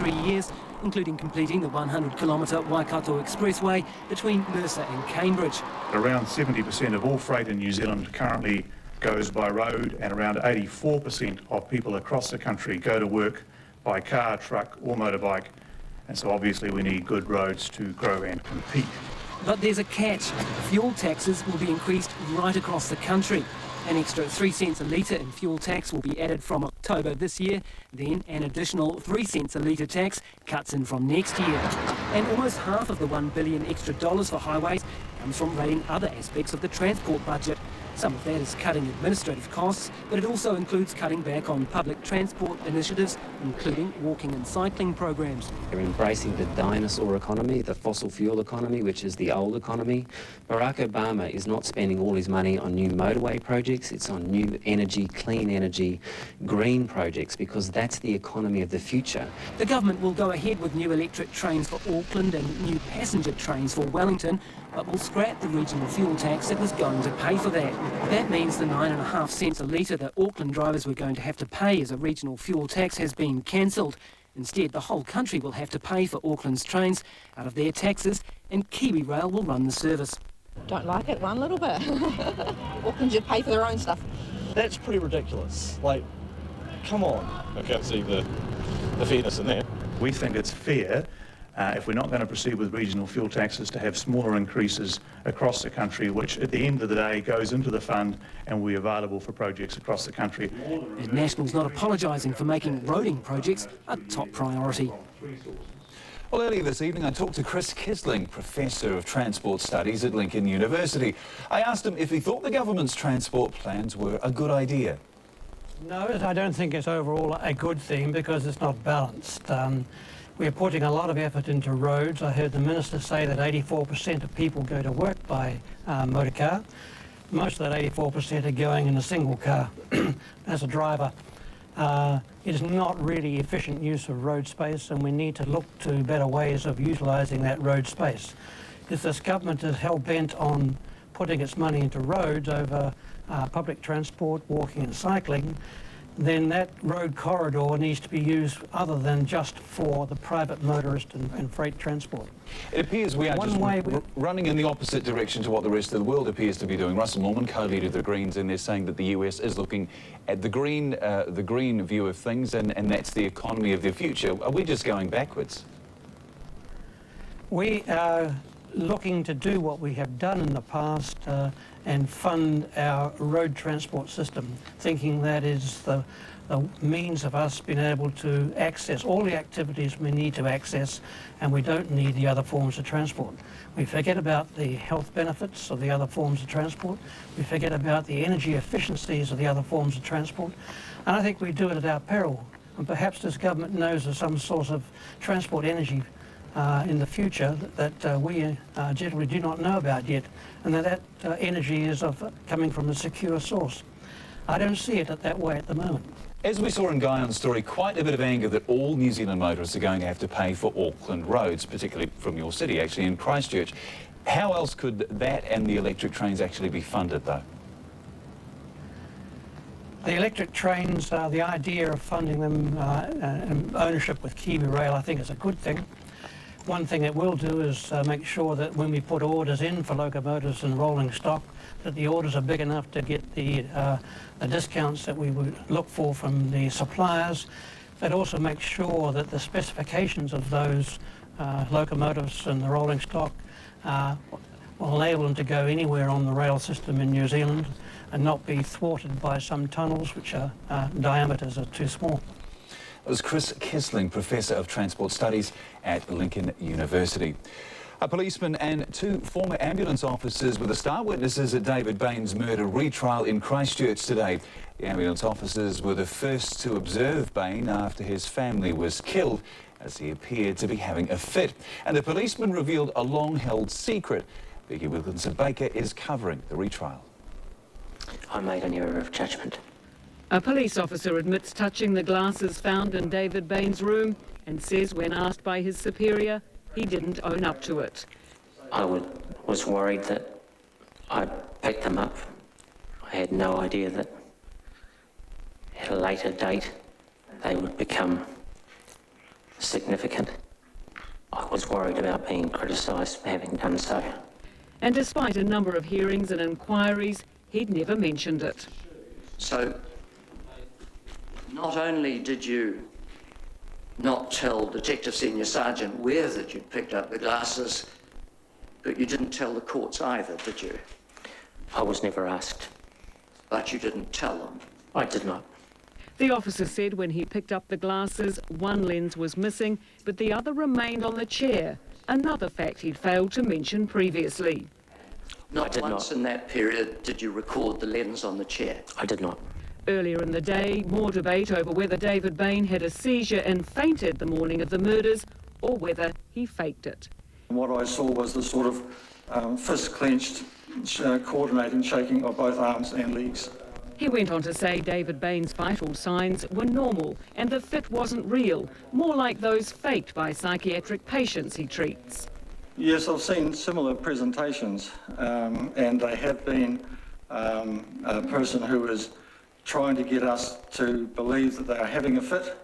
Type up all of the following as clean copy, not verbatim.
3 years, including completing the 100-kilometre Waikato Expressway between Mercer and Cambridge. Around 70% of all freight in New Zealand currently goes by road, and around 84% of people across the country go to work by car, truck or motorbike. And so obviously we need good roads to grow and compete. But there's a catch. Fuel taxes will be increased right across the country. An extra 3 cents a litre in fuel tax will be added from October this year. Then an additional 3 cents a litre tax cuts in from next year. And almost half of the $1 billion extra for highways comes from raiding other aspects of the transport budget. Some of that is cutting administrative costs, but it also includes cutting back on public transport initiatives, including walking and cycling programs. They're embracing the dinosaur economy, the fossil fuel economy, which is the old economy. Barack Obama is not spending all his money on new motorway projects, it's on new energy, clean energy, green projects, because that's the economy of the future. The government will go ahead with new electric trains for Auckland and new passenger trains for Wellington, but will scrap the regional fuel tax that was going to pay for that. That means the 9.5 cents a litre that Auckland drivers were going to have to pay as a regional fuel tax has been cancelled. Instead, the whole country will have to pay for Auckland's trains out of their taxes, and Kiwi Rail will run the service. Don't like it one little bit. Auckland should pay for their own stuff. That's pretty ridiculous. Like, come on. I can't see the fairness in that. We think it's fair, if we're not going to proceed with regional fuel taxes, to have smaller increases across the country, which at the end of the day goes into the fund and will be available for projects across the country. And National's not apologising for making roading projects a top priority. Well, earlier this evening I talked to Chris Kisling, Professor of Transport Studies at Lincoln University. I asked him if he thought the government's transport plans were a good idea. No, I don't think it's overall a good thing because it's not balanced. We're putting a lot of effort into roads. I heard the Minister say that 84% of people go to work by motor car. Most of that 84% are going in a single car as a driver. It is not really efficient use of road space, and we need to look to better ways of utilising that road space. If this government is hell-bent on putting its money into roads over public transport, walking and cycling, then that road corridor needs to be used other than just for the private motorist and freight transport. It appears we are running in the opposite direction to what the rest of the world appears to be doing. Russell Norman, co-leader of the Greens, and they're saying that the US is looking at the green view of things, and that's the economy of the future. Are we just going backwards? We are looking to do what we have done in the past and fund our road transport system, thinking that is the means of us being able to access all the activities we need to access, and we don't need the other forms of transport. We forget about the health benefits of the other forms of transport. We forget about the energy efficiencies of the other forms of transport. And I think we do it at our peril. And perhaps this government knows of some source of transport energy in the future that we generally do not know about yet, and that energy is coming from a secure source. I don't see it that way at the moment. As we saw in Guyon's story, quite a bit of anger that all New Zealand motorists are going to have to pay for Auckland roads, particularly from your city, actually, in Christchurch. How else could that and the electric trains actually be funded, though? The electric trains, the idea of funding them and ownership with Kiwi Rail, I think is a good thing. One thing it will do is make sure that when we put orders in for locomotives and rolling stock, that the orders are big enough to get the discounts that we would look for from the suppliers. That also makes sure that the specifications of those locomotives and the rolling stock will enable them to go anywhere on the rail system in New Zealand and not be thwarted by some tunnels which are diameters are too small. That was Chris Kisling, Professor of Transport Studies at Lincoln University. A policeman and 2 former ambulance officers were the star witnesses at David Bain's murder retrial in Christchurch today. The ambulance officers were the first to observe Bain after his family was killed, as he appeared to be having a fit. And the policeman revealed a long-held secret. Vicky Wilkinson-Baker is covering the retrial. I made an error of judgment. A police officer admits touching the glasses found in David Bain's room and says when asked by his superior, he didn't own up to it. I was worried that I'd picked them up. I had no idea that at a later date they would become significant. I was worried about being criticised for having done so. And despite a number of hearings and inquiries, he'd never mentioned it. So, not only did you not tell Detective Senior Sergeant Ware that you'd picked up the glasses, but you didn't tell the courts either, did you? I was never asked. But you didn't tell them? I did not. The officer said when he picked up the glasses, one lens was missing, but the other remained on the chair, another fact he'd failed to mention previously. Not once in that period did you record the lens on the chair? I did not. Earlier in the day, more debate over whether David Bain had a seizure and fainted the morning of the murders, or whether he faked it. What I saw was the sort of fist clenched, coordinating shaking of both arms and legs. He went on to say David Bain's vital signs were normal and the fit wasn't real, more like those faked by psychiatric patients he treats. Yes, I've seen similar presentations, and they have been a person who is trying to get us to believe that they are having a fit,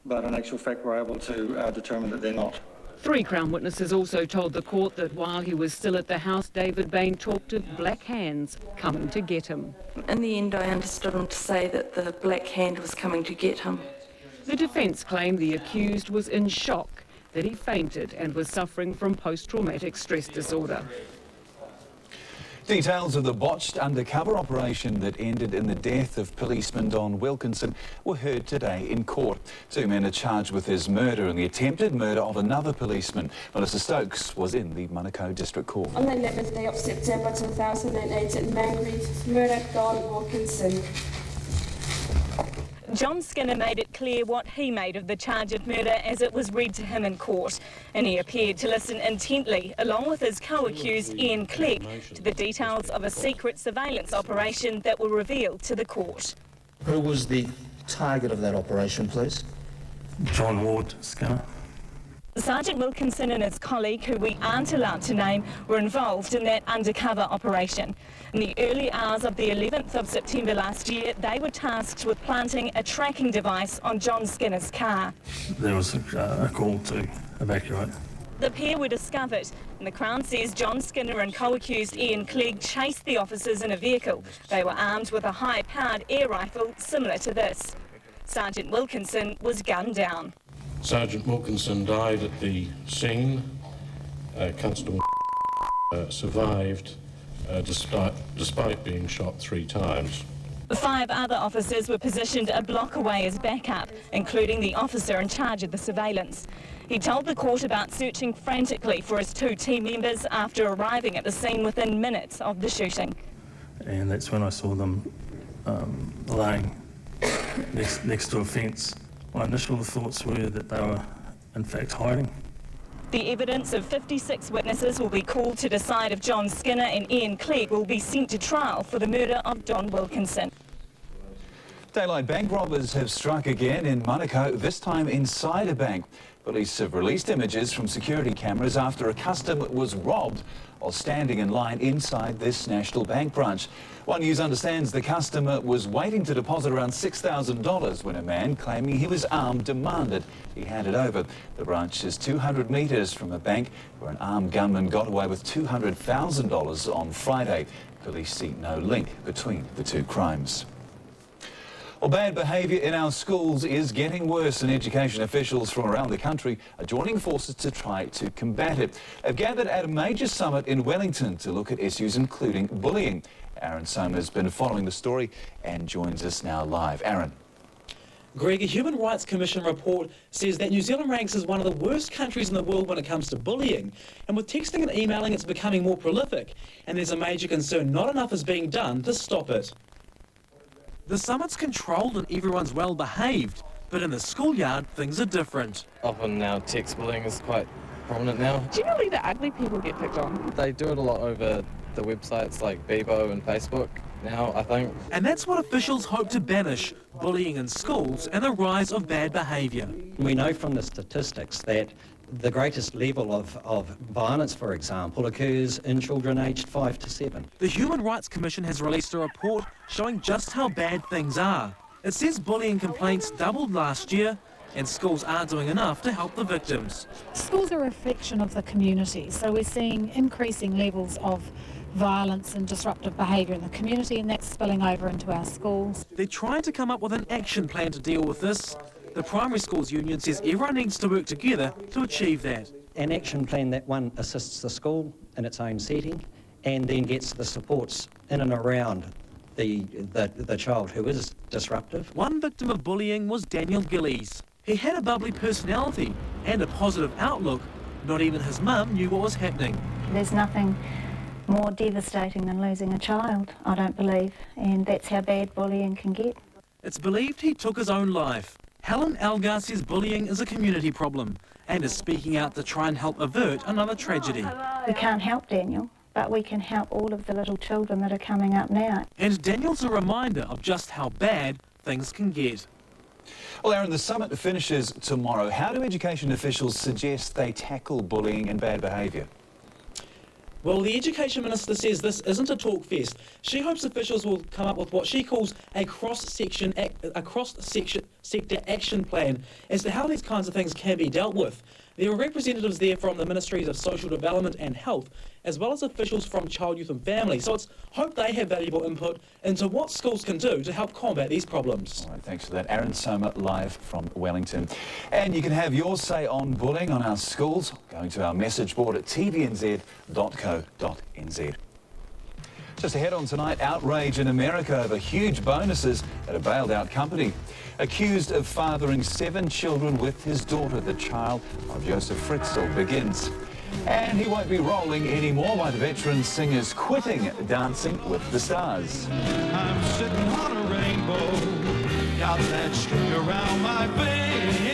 but in actual fact we're able to determine that they're not. 3 Crown witnesses also told the court that while he was still at the house, David Bain talked of black hands coming to get him. In the end, I understood him to say that the black hand was coming to get him. The defence claimed the accused was in shock, that he fainted and was suffering from post-traumatic stress disorder. Details of the botched undercover operation that ended in the death of policeman Don Wilkinson were heard today in court. 2 men are charged with his murder and the attempted murder of another policeman. Melissa Stokes was in the Manukau District Court. On the 11th day of September 2008, Mangrove murdered Don Wilkinson. John Skinner made it clear what he made of the charge of murder as it was read to him in court, and he appeared to listen intently, along with his co-accused Ian Clegg, to the details of a secret surveillance operation that were revealed to the court. Who was the target of that operation, please? John Ward Skinner. Sergeant Wilkinson and his colleague, who we aren't allowed to name, were involved in that undercover operation. In the early hours of the 11th of September last year, they were tasked with planting a tracking device on John Skinner's car. There was a call to evacuate. The pair were discovered, and the Crown says John Skinner and co-accused Ian Clegg chased the officers in a vehicle. They were armed with a high-powered air rifle similar to this. Sergeant Wilkinson was gunned down. Sergeant Wilkinson died at the scene. Constable survived despite being shot 3 times. 5 other officers were positioned a block away as backup, including the officer in charge of the surveillance. He told the court about searching frantically for his 2 team members after arriving at the scene within minutes of the shooting. And that's when I saw them laying next to a fence. My initial thoughts were that they were in fact hiding. The evidence of 56 witnesses will be called to decide if John Skinner and Ian Clegg will be sent to trial for the murder of Don Wilkinson. Daylight bank robbers have struck again in Manukau, this time inside a bank. Police have released images from security cameras after a customer was robbed while standing in line inside this National Bank branch. One News understands the customer was waiting to deposit around $6,000 when a man claiming he was armed demanded he hand it over. The branch is 200 metres from a bank where an armed gunman got away with $200,000 on Friday. Police see no link between the 2 crimes. Well, bad behaviour in our schools is getting worse, and education officials from around the country are joining forces to try to combat it. They've gathered at a major summit in Wellington to look at issues including bullying. Aaron Soma has been following the story and joins us now live. Aaron. Greg, a Human Rights Commission report says that New Zealand ranks as one of the worst countries in the world when it comes to bullying. And with texting and emailing, it's becoming more prolific. And there's a major concern not enough is being done to stop it. The summit's controlled and everyone's well behaved, but in the schoolyard things are different. Often now text bullying is quite prominent now. Generally the ugly people get picked on. They do it a lot over the websites like Bebo and Facebook now, I think. And that's what officials hope to banish, bullying in schools and the rise of bad behaviour. We know from the statistics that the greatest level of violence, for example, occurs in children aged 5 to 7. The Human Rights Commission has released a report showing just how bad things are. It says bullying complaints doubled last year, and schools aren't doing enough to help the victims. Schools are a reflection of the community, so we're seeing increasing levels of violence and disruptive behaviour in the community, and that's spilling over into our schools. They're trying to come up with an action plan to deal with this. The Primary Schools Union says everyone needs to work together to achieve that. An action plan that one assists the school in its own setting and then gets the supports in and around the child who is disruptive. One victim of bullying was Daniel Gillies. He had a bubbly personality and a positive outlook. Not even his mum knew what was happening. There's nothing more devastating than losing a child, I don't believe, and that's how bad bullying can get. It's believed he took his own life. Helen Elgar says bullying is a community problem and is speaking out to try and help avert another tragedy. We can't help Daniel, but we can help all of the little children that are coming up now. And Daniel's a reminder of just how bad things can get. Well, Aaron, the summit finishes tomorrow. How do education officials suggest they tackle bullying and bad behaviour? Well, the Education Minister says this isn't a talk fest. She hopes officials will come up with what she calls a cross-sector action plan as to how these kinds of things can be dealt with. There are representatives there from the Ministries of Social Development and Health, as well as officials from Child, Youth and Family. So it's hoped they have valuable input into what schools can do to help combat these problems. All right, thanks for that. Aaron Soma live from Wellington. And you can have your say on bullying on our schools going to our message board at tvnz.co.nz. Just ahead on tonight, outrage in America over huge bonuses at a bailed-out company. Accused of fathering 7 children with his daughter, the child of Joseph Fritzl, begins. And he won't be rolling anymore by the veteran singers quitting Dancing with the Stars. I'm sitting on a rainbow, got that string around my face.